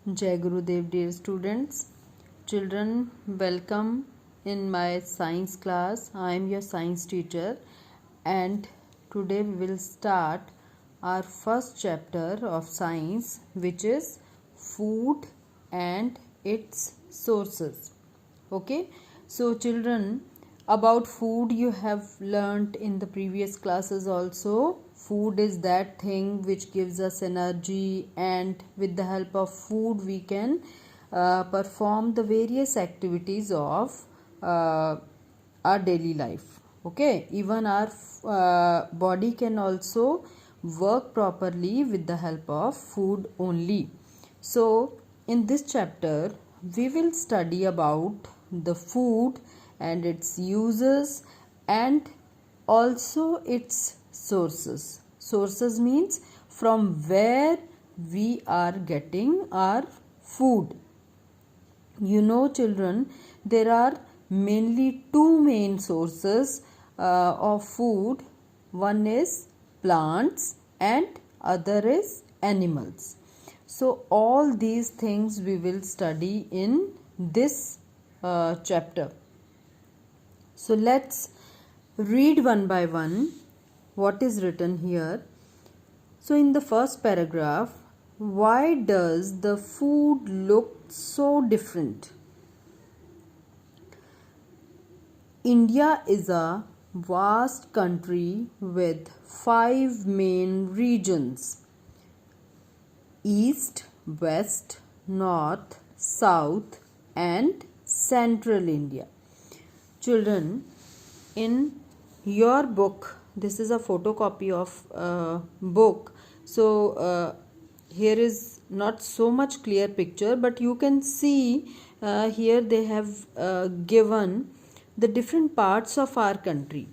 Jai Gurudev, dear students. Children, welcome in my science class. I am your science teacher, and today we will start our first chapter of science, which is food and its sources. Okay, so children, about food you have learnt in the previous classes also. Food is that thing which gives us energy, and with the help of food we can perform the various activities of our daily life. Okay, even our body can also work properly with the help of food only. So in this chapter we will study about the food and its uses and also its sources. Sources means from where we are getting our food. You know, children, there are mainly two main sources of food. One is plants and other is animals. So all these things we will study in this chapter. So let's read one by one what is written here. So in the first paragraph, why does the food look so different? India is a vast country with 5 main regions: East, West, North, South and Central India. Children, in your book, this is a photocopy of book. So here is not so much clear picture, but you can see here they have given the different parts of our country.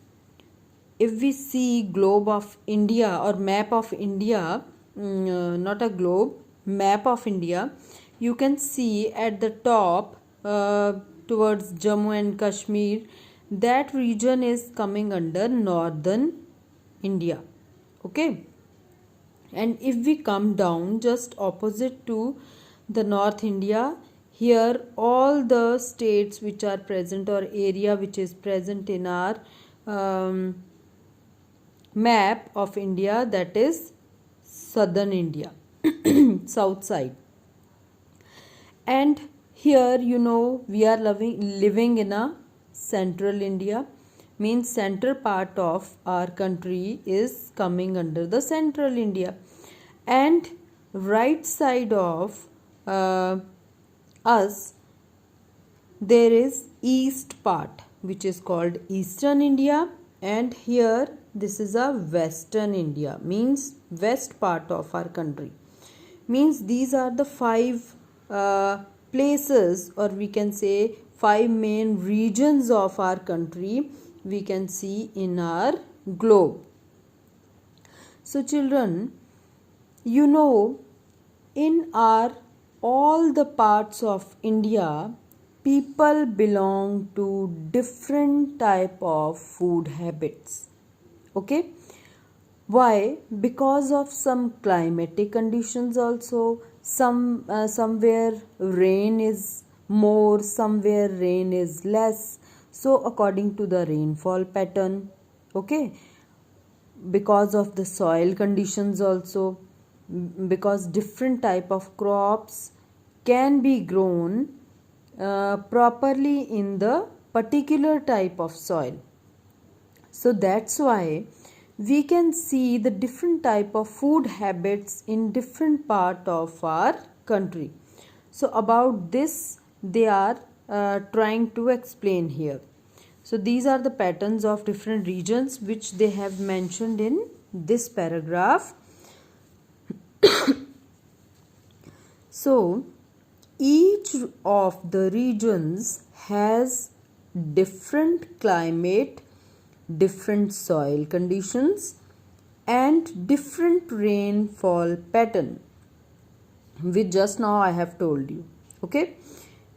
If we see globe of India or map of India, not a globe, map of India, you can see at the top towards Jammu and Kashmir, that region is coming under northern India. Okay, and if we come down just opposite to the North India, here all the states which are present or area which is present in our map of India, that is southern India, south side. And here, you know, we are living in a central India, means center part of our country is coming under the central India, and right side of us there is east part which is called eastern India, and here this is a western India, means west part of our country. Means these are the 5 places, or we can say 5 main regions of our country we can see in our globe. So children, you know, in our all the parts of India, people belong to different type of food habits. Okay, why? Because of some climatic conditions also. Somewhere rain is more, somewhere rain is less, so according to the rainfall pattern. Okay, because of the soil conditions also, because different type of crops can be grown properly in the particular type of soil. So that's why we can see the different type of food habits in different part of our country. So about this they are trying to explain here. So these are the patterns of different regions which they have mentioned in this paragraph. So each of the regions has different climate, different soil conditions and different rainfall pattern, which just now I have told you. Okay,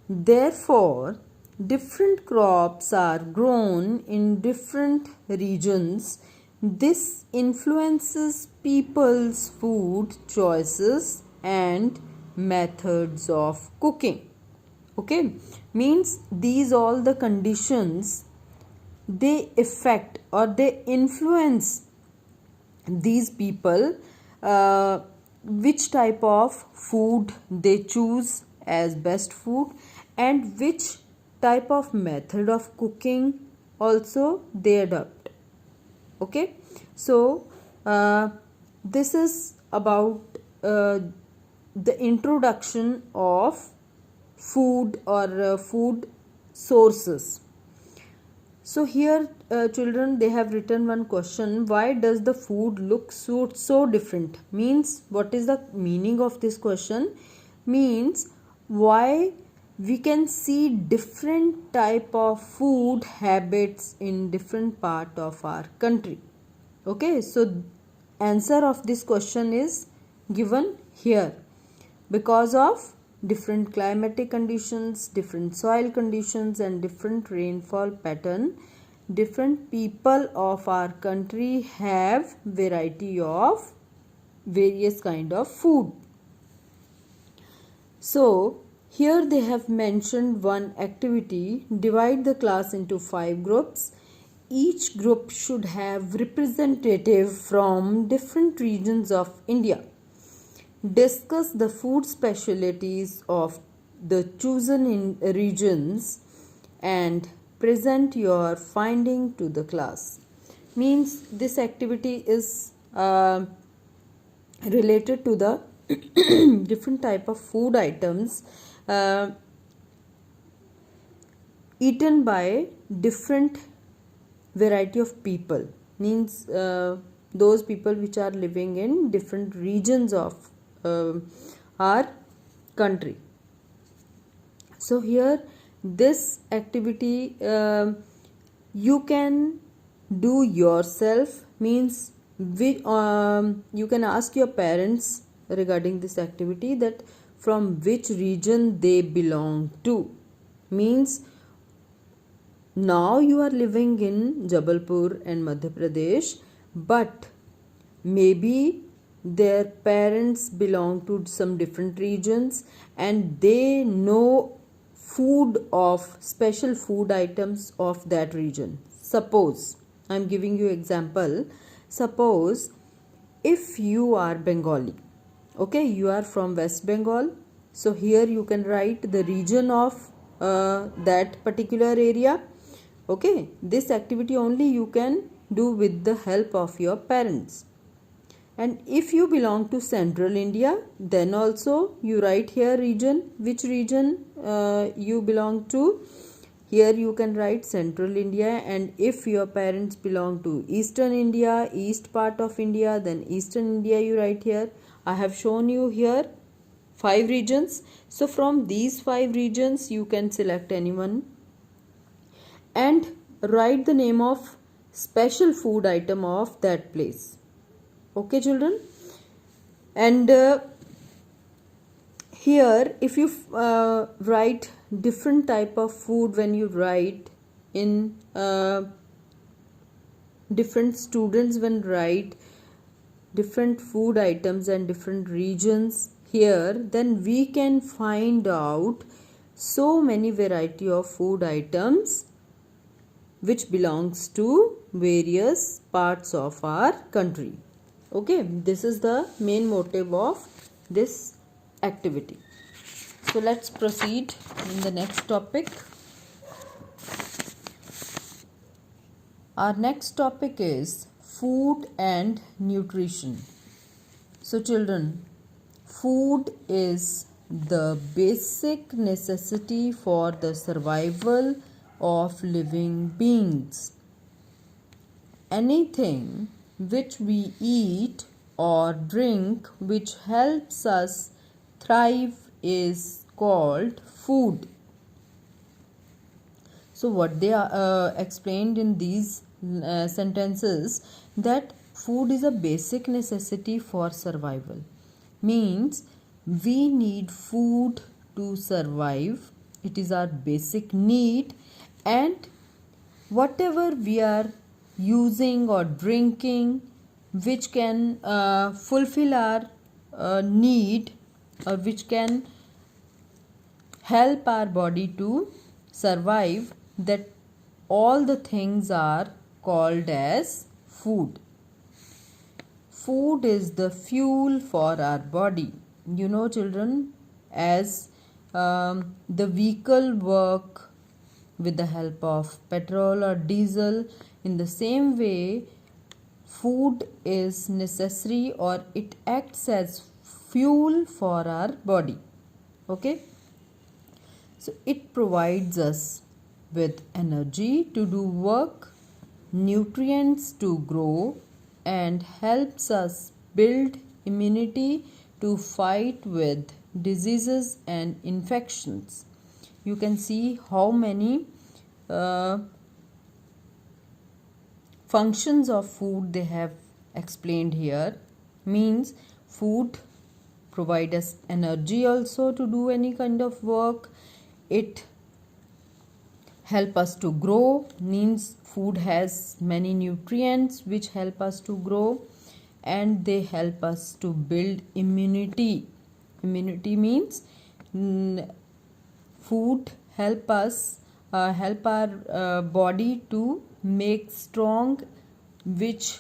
therefore different crops are grown in different regions. This influences people's food choices and methods of cooking. Okay, means these all the conditions, they affect or they influence these people, which type of food they choose as best food, and which type of method of cooking also they adopt. Okay, so this is about the introduction of food or food sources. So here children, they have written one question: why does the food look so different? Means what is the meaning of this question? Means why we can see different type of food habits in different part of our country. Okay, so answer of this question is given here. Because of different climatic conditions, different soil conditions, and different rainfall pattern, different people of our country have variety of various kind of food. So here they have mentioned one activity: divide the class into 5 groups. Each group should have representative from different regions of India. Discuss the food specialties of the chosen regions and present your finding to the class. Means this activity is related to the different type of food items eaten by different variety of people. Means those people which are living in different regions of our country. So here this activity you can do yourself. Means you can ask your parents regarding this activity that from which region they belong to. Means now you are living in Jabalpur and Madhya Pradesh, but maybe their parents belong to some different regions and they know food of special food items of that region. Suppose I am giving you example. Suppose if you are Bengali, okay, you are from West Bengal, so here you can write the region of that particular area. Okay, this activity only you can do with the help of your parents. And if you belong to Central India, then also you write here region, which region you belong to. Here you can write Central India. And if your parents belong to Eastern India, east part of India, then Eastern India you write here. I have shown you here 5 regions. So from these 5 regions you can select anyone and write the name of special food item of that place. Okay children, and here if you write different type of food, when you write in different students when write different food items and different regions here, then we can find out so many variety of food items which belongs to various parts of our country. Okay, this is the main motive of this activity. So let's proceed in the next topic. Our next topic is food and nutrition. So children, food is the basic necessity for the survival of living beings. Anything which we eat or drink which helps us thrive is called food. So what they explained in these sentences, that food is a basic necessity for survival. Means we need food to survive. It is our basic need, and whatever we are using or drinking which can fulfill our need, or which can help our body to survive, that all the things are called as food. Food is the fuel for our body. You know, children, as the vehicle work with the help of petrol or diesel, in the same way food is necessary, or it acts as fuel for our body. Okay, so it provides us with energy to do work, nutrients to grow, and helps us build immunity to fight with diseases and infections. You can see how many functions of food they have explained here. Means food provide us energy also to do any kind of work. It help us to grow, means food has many nutrients which help us to grow, and they help us to build immunity. Immunity means food help us help our body to make strong, which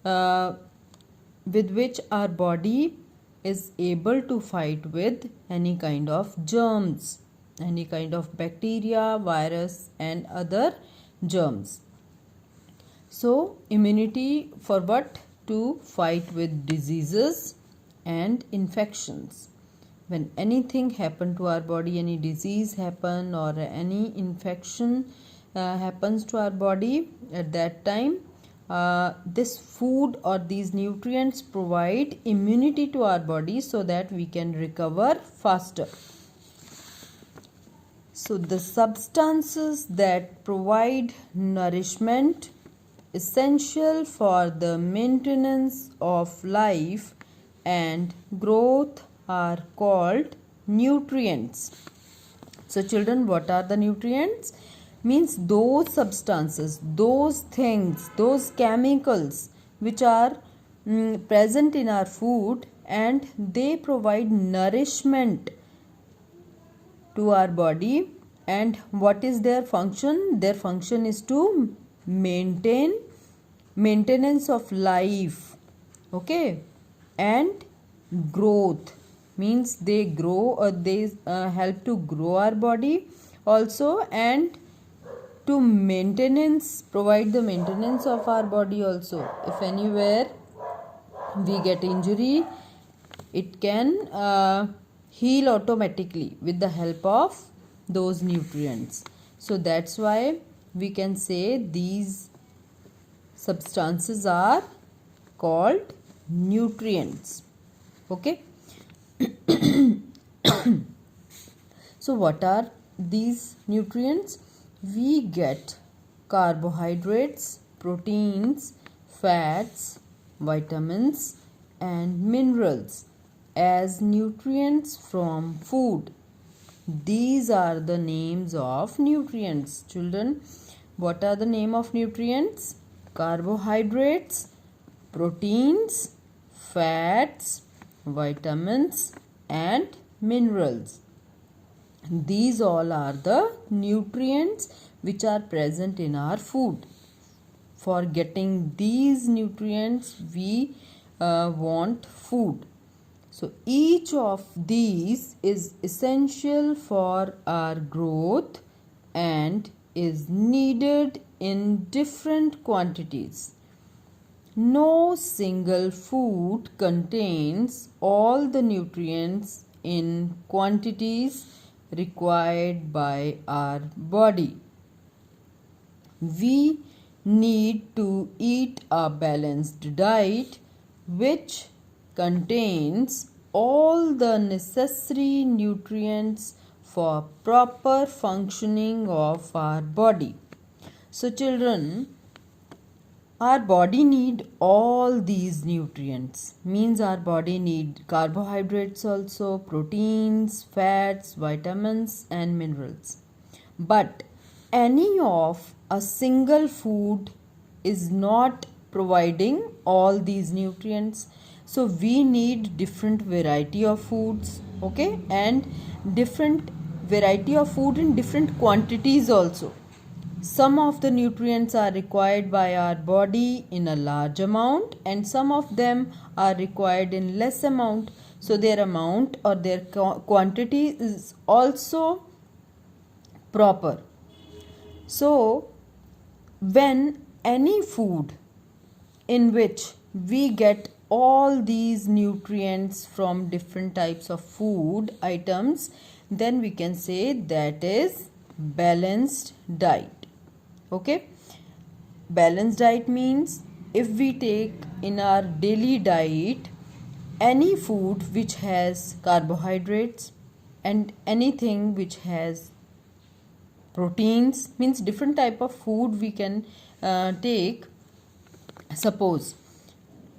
with which our body is able to fight with any kind of germs, any kind of bacteria, virus and other germs. So immunity for what? To fight with diseases and infections. When anything happen to our body, any disease happen or any infection happens to our body, at that time this food or these nutrients provide immunity to our body so that we can recover faster. So the substances that provide nourishment essential for the maintenance of life and growth are called nutrients. So children, what are the nutrients? Means those substances, those things, those chemicals which are present in our food, and they provide nourishment to our body. And what is their function? Their function is to maintenance of life, okay, and growth, means they grow, or they help to grow our body also, and to provide the maintenance of our body also. If anywhere we get injury, it can heal automatically with the help of those nutrients. So that's why we can say these substances are called nutrients. Okay. So what are these nutrients? We get carbohydrates, proteins, fats, vitamins and minerals as nutrients from food. These are the names of nutrients. Children, what are the name of nutrients? Carbohydrates, proteins, fats, vitamins and minerals. These all are the nutrients which are present in our food. For getting these nutrients, we want food. So each of these is essential for our growth and is needed in different quantities. No single food contains all the nutrients in quantities required by our body. We need to eat a balanced diet which contains all the necessary nutrients for proper functioning of our body. So children, our body need all these nutrients, means our body need carbohydrates also, proteins, fats, vitamins and minerals. But any of a single food is not providing all these nutrients. So we need different variety of foods, okay, and different variety of food in different quantities also. Some of the nutrients are required by our body in a large amount, and some of them are required in less amount. So their amount or their quantity is also proper. So when any food in which we get all these nutrients from different types of food items, then we can say that is balanced diet. Okay, balanced diet means if we take in our daily diet any food which has carbohydrates and anything which has proteins, means different type of food we can take. Suppose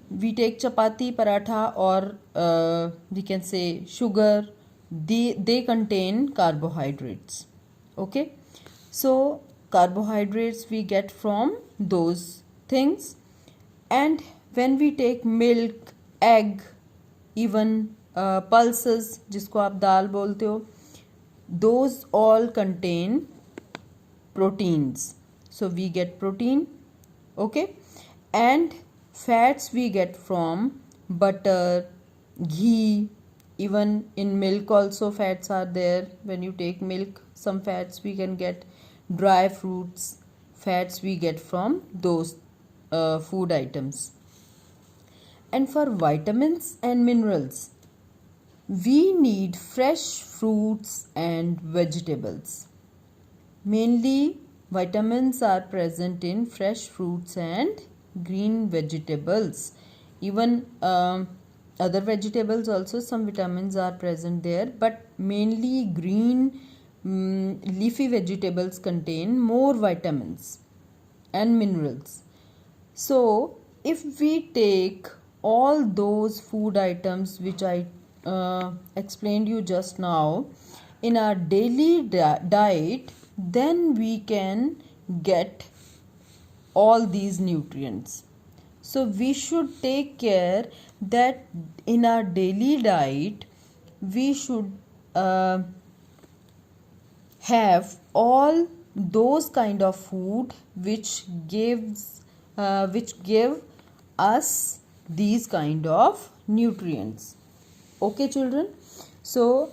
we take chapati, paratha, or we can say sugar. They contain carbohydrates. Okay, so carbohydrates we get from those things. And when we take milk, egg, even pulses जिसको आप दाल बोलते हो, those all contain proteins. So we get protein. Okay, and fats we get from butter, ghee, even in milk also fats are there. When you take milk, some fats we can get. Dry fruits, fats we get from those food items. And for vitamins and minerals, we need fresh fruits and vegetables. Mainly vitamins are present in fresh fruits and green vegetables. Even other vegetables also some vitamins are present there, but mainly green leafy vegetables contain more vitamins and minerals. So if we take all those food items which I explained you just now in our daily diet, then we can get all these nutrients. So we should take care that in our daily diet we should have all those kind of food which give us these kind of nutrients. Okay children, so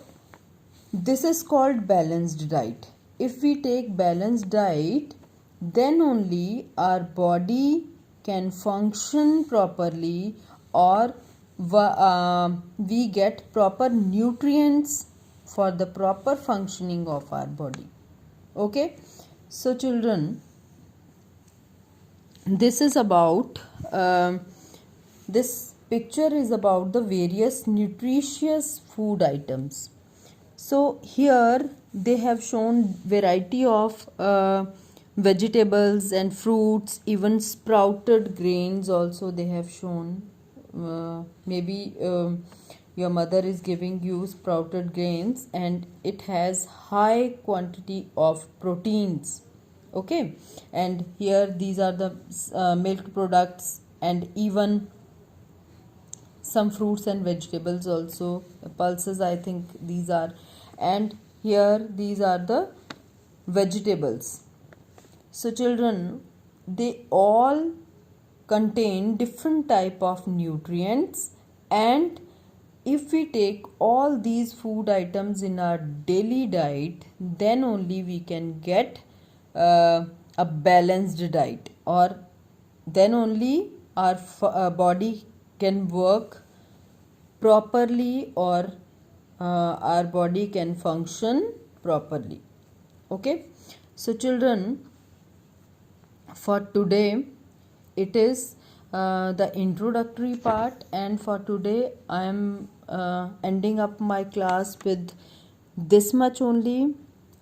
this is called balanced diet. If we take balanced diet, then only our body can function properly, or we get proper nutrients for the proper functioning of our body. Okay, so children, this is about this picture is about the various nutritious food items. So here they have shown variety of vegetables and fruits, even sprouted grains also they have shown. Maybe your mother is giving you sprouted grains and it has high quantity of proteins. Okay, and here these are the milk products and even some fruits and vegetables also, pulses I think these are, and here these are the vegetables. So children, they all contain different type of nutrients, and if we take all these food items in our daily diet, then only we can get a balanced diet, or then only our body can work properly, or our body can function properly. Okay, so children, for today it is the introductory part, and for today I am ending up my class with this much only.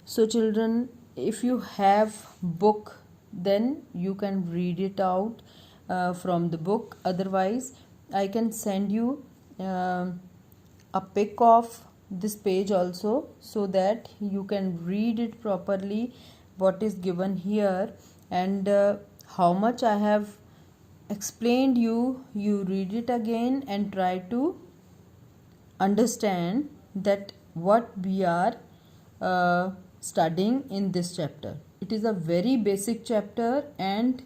So children, if you have book, then you can read it out from the book. Otherwise I can send you a pic of this page also, so that you can read it properly what is given here, and how much I have explained you read it again and try to understand that what we are studying in this chapter. It is a very basic chapter, and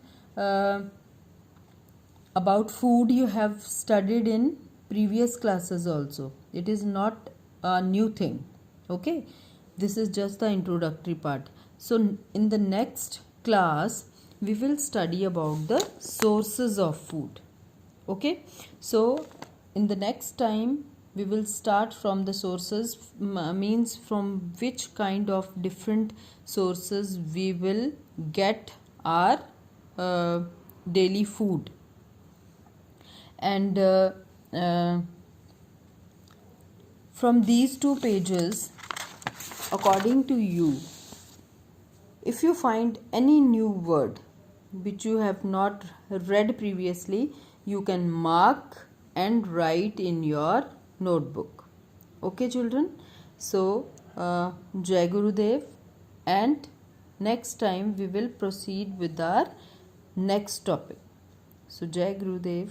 about food you have studied in previous classes also. It is not a new thing. Okay, this is just the introductory part. So in the next class we will study about the sources of food. Okay, so in the next time we will start from the sources, means from which kind of different sources we will get our daily food. And from these two pages, according to you, if you find any new word which you have not read previously, you can mark and write in your notebook. Okay children, so Jai Gurudev, and next time we will proceed with our next topic. So Jai Gurudev.